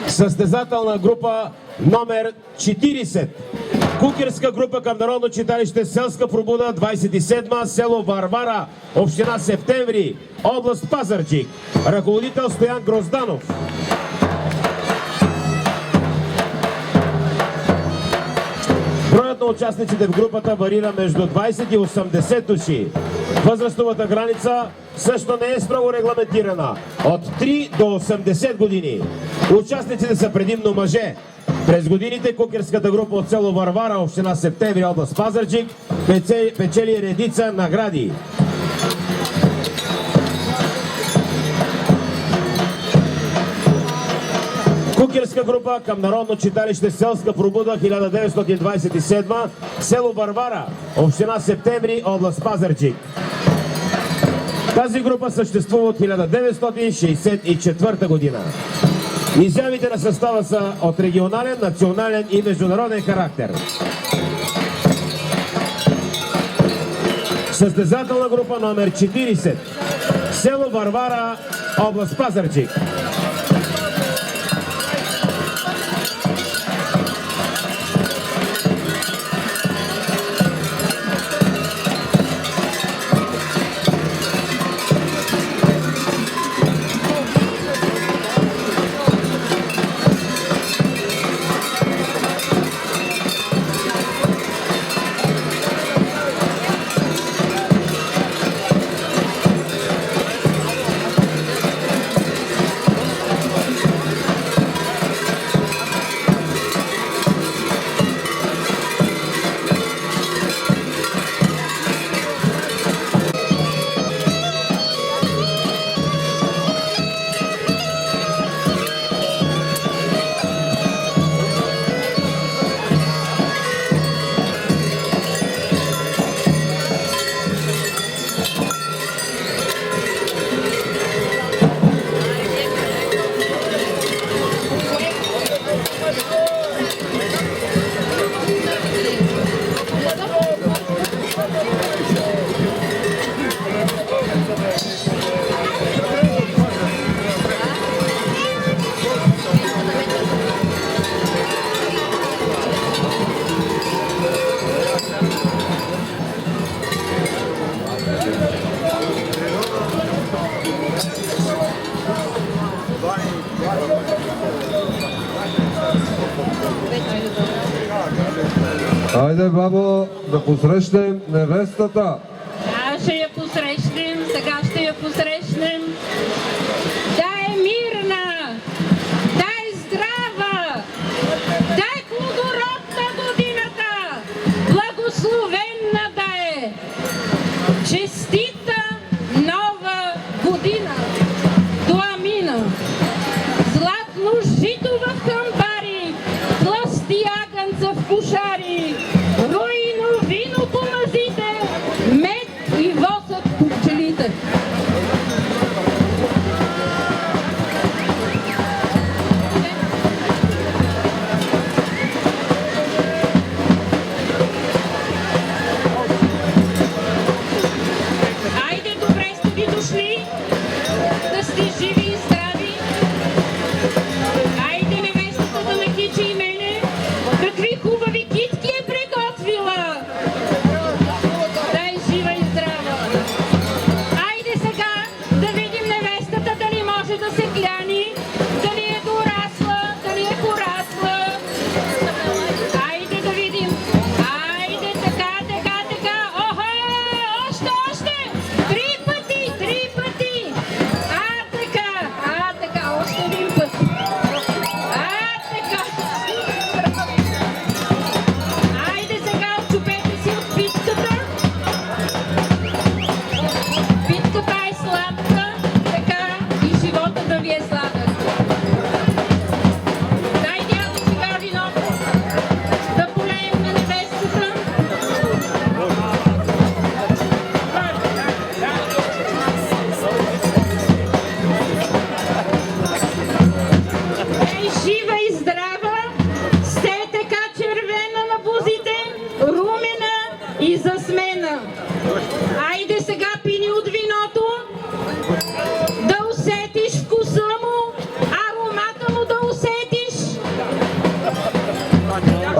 Състезателна група номер 40. Кукерска група към Народно читалище Селска пробуда 27, село Варвара, община Септември, област Пазарджик. Ръководител Стоян Грозданов. Броят на участниците в групата варира между 20 и 80 души. Възрастовата граница също не е строго регламентирана. От 3 до 80 години. Участниците са предимно мъже. През годините кукерската група от село Варвара, община Септември, област Пазарджик, печели редица награди. Кукерска група към Народно читалище Селска пробуда 1927, село Варвара, община Септември, област Пазарджик. Тази група съществува от 1964 година. Изявите на състава са от регионален, национален и международен характер. Състезателна група номер 40, село Варвара, област Пазарджик. Хайде, бабо, да посрещнем невестата. Да, ще я посрещнем, сега ще я посрещнем. Да е мирна, да е здрава, да е плодородна годината, благословенна да е. Честита нова година. Дуамина. Златно жито в хамбари, тлъсти агънца в кошари, руино вино по мазите, мед и восък по пчелите. Айде, добре сте ви дошли, да сте живи и здрави. Айде, невестата да накичи и мене, какви хубави китки е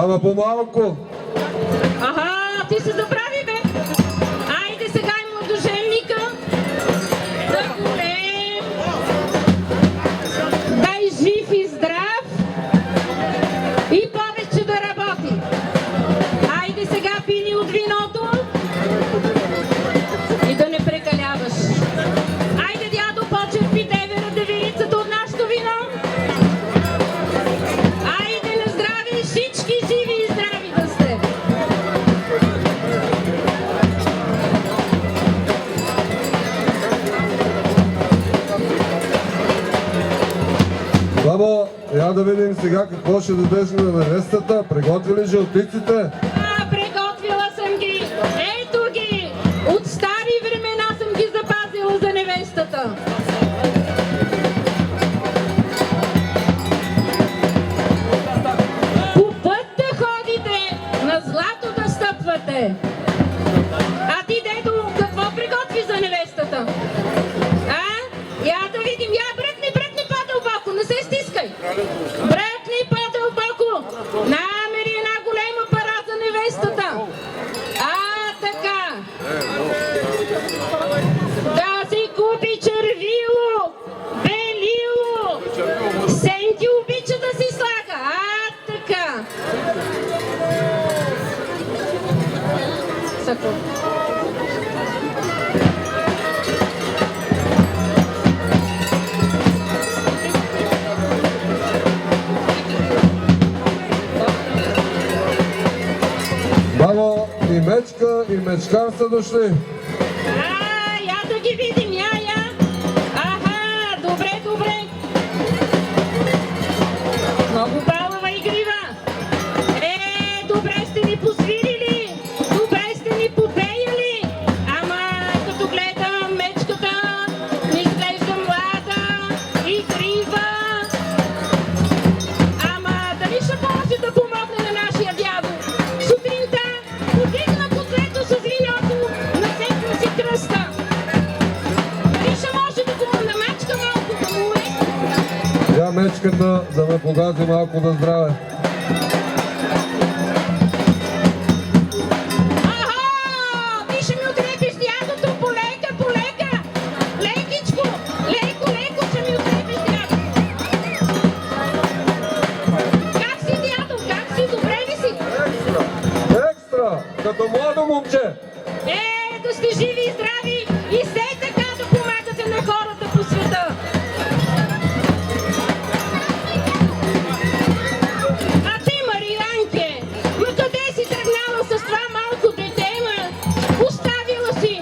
Ама по-малко. Аха, ти се забрави, бе. Айде сега и младоженника да горем. Дай жив и здрав и повече да работи. Айде сега пини от виното и да не прекаляваш. Айде, дядо, почерпи девера девирицата от нашето вино. Айде на здраве, всички живи и здрави да сте. Бабо, я да видим сега какво ще дадеш на невестата. Приготви ли жълтиците? Приготвила съм ги. Ето ги. От стари времена съм ги запазила за невестата. По път да ходите, на злато да стъпвате. А ти, дето, какво приготви за невестата? А? Я да видим. Я бръкни по-дълбоко. Не се стискай. Бръкни по-дълбоко. Намери една голема пара за невестата. Така. Да си купи червило, белило. Сенти обича да си слага. Така. Сако. Бабо, и мечка, и мечкар са дошли. Я да ги видим, я. Аха, добре. Много балава игрива. Добре сте ни посвирили, добре сте ни попеяли. Ама като гледам мечката, ми изглежда млада, игрива. Ама дали ще може да помогне на нашия дядо? Сутринта подигна котлето с виното, насекна си кръста. Дали ще може да го намачка малко, да му е? Я мечката да ме погази малко на здраве. Аха! Ти ще ми отрепиш дядото полека. Лекичко, леко ще ми отрепиш дядо. Как си, дядо? Как си? Добре ли си? Екстра! Като младо момче! Да сте живи и здрави и все така да помагате на хората по света. А ти, Марианке, къде си тръгнала с това малко дете, оставила си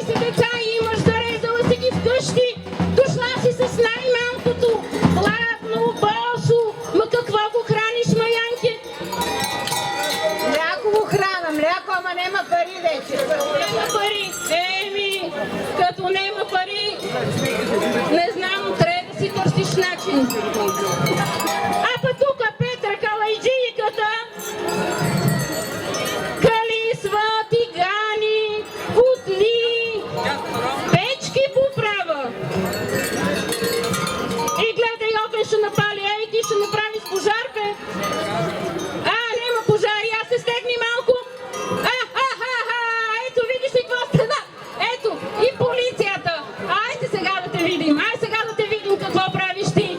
11 деца и имаш, зарезала си ги вкъщи, дошла си с най-малкото, хладно, босо, какво го храниш, Маянке? Мляко го храна, мляко, ама нема пари вече. Нема пари. Като нема пари, не знам, трябва да си търсиш начин. А па тук Петра Калайджийката калисва, тигани, котли, печки поправа. И гледай, огън ще напали, ти ще направи с пожар, бе. Нема пожар, аз се стегни малко. Ето, видиш ли какво стана? Ето, и полицията. Айде сега да те видим, какво правиш ти.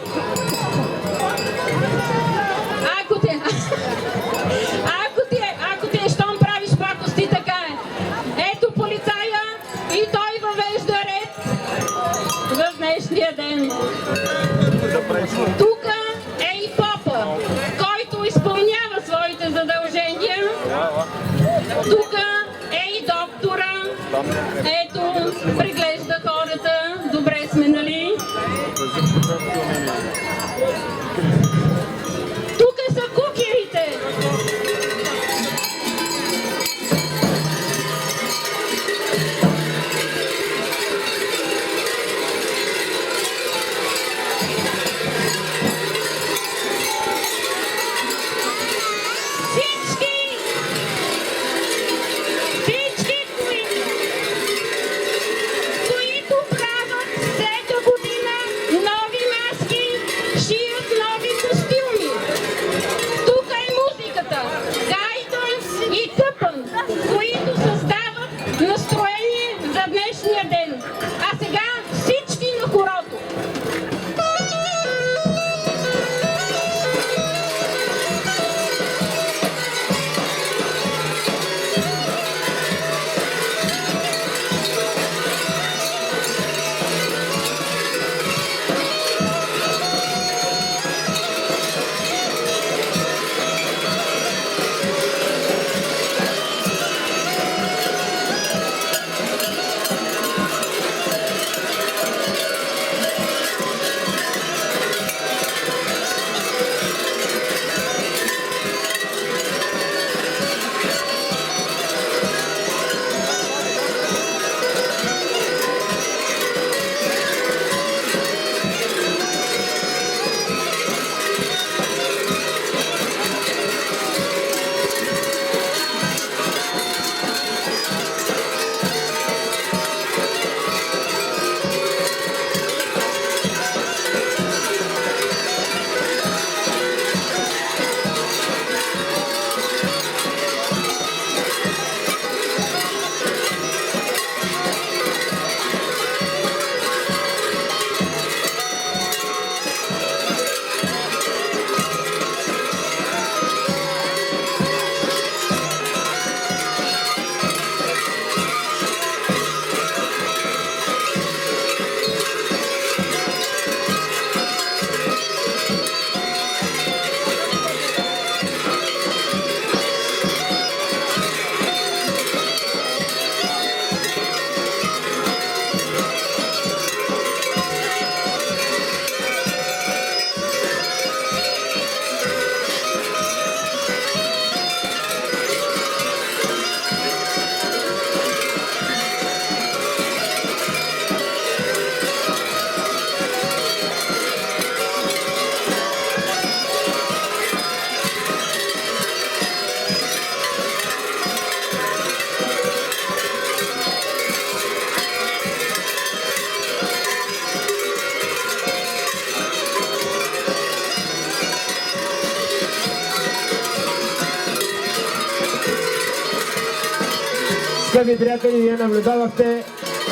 Скъпи приятели, вие наблюдавахте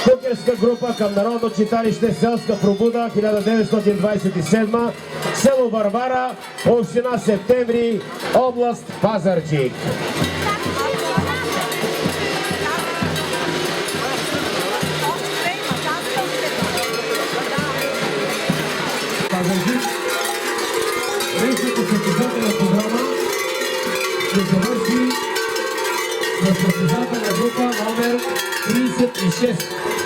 кукерска група към Народно читалище Селска пробуда 1927, село Варвара, община Септември, област Пазарджик. Пазарджик, днешната състезателна програма ще завърши на състезателна група номер 36.